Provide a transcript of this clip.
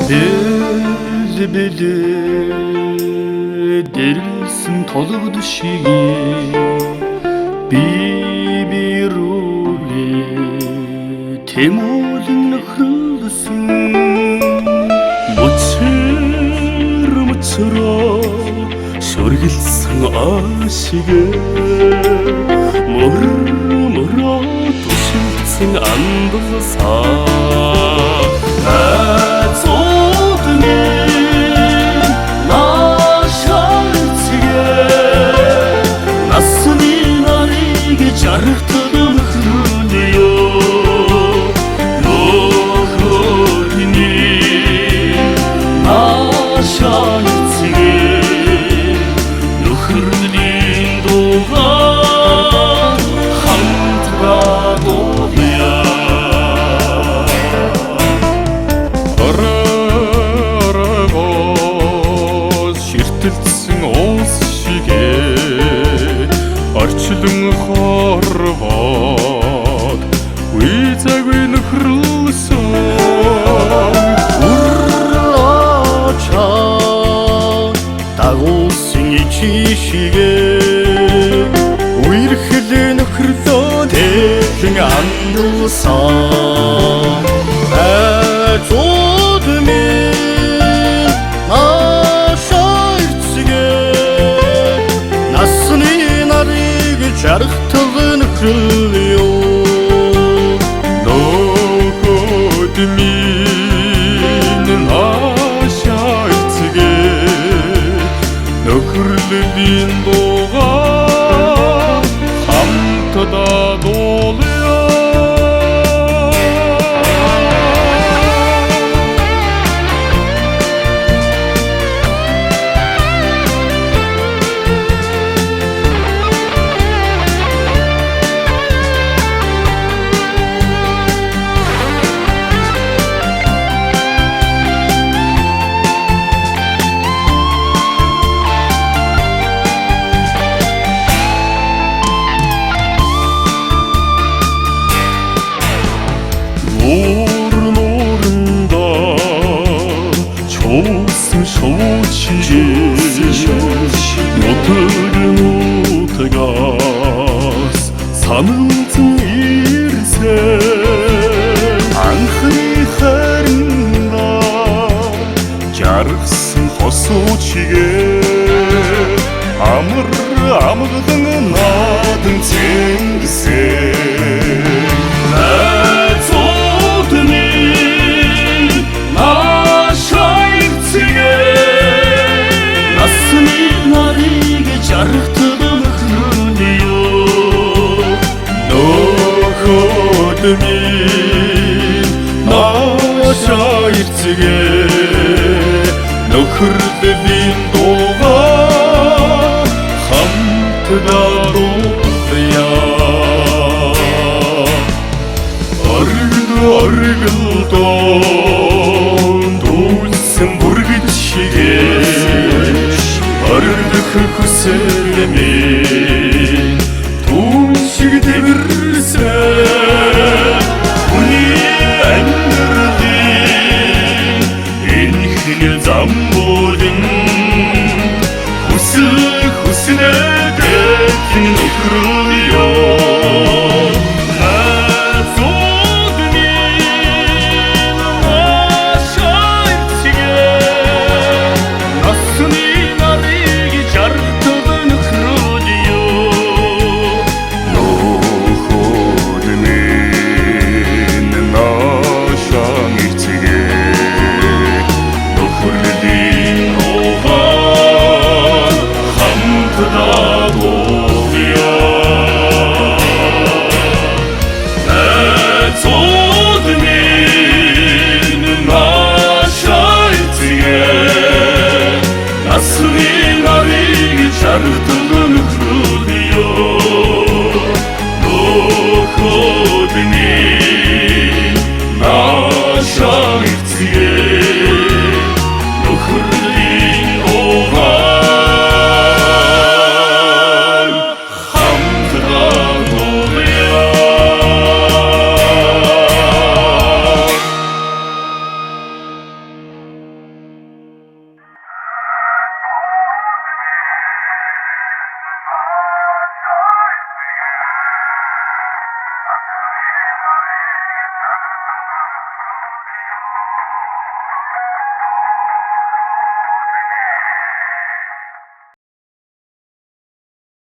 Били дэрэлсэн толгод шиг бибирүүлээ тэмүүлэн нөхрөлсөн мөцрөө шүргэлсэн ашигэ мөрөө тушилсан андалсаа уус шигээ орчлон хорвоод үеzaгүй нөхрөлсөн урача дагуулсан ичишигээ үерхлээ нөхрөлөө тэхэн андуулсан жаргатал нөхрөлөө нөхөд минь наашаа эцгээ нөхрөлийн дуугаа хамтдаа дуулъя 노른노른다 조스 쇼치지 노트가스 사는증 일세 안흐리 харинда жаргсан хосуучигэ амар амгалан наадын зэнгсэ нөхөд минь наашаа эцгээ нөхрөлийн дуугаа хамтдаа дуулъя оргилдон дүүлсэн бүргэд шигээ оргих хүсэл минь түн шиг дэвэрсэн хүний амьдралын энэ хэл зам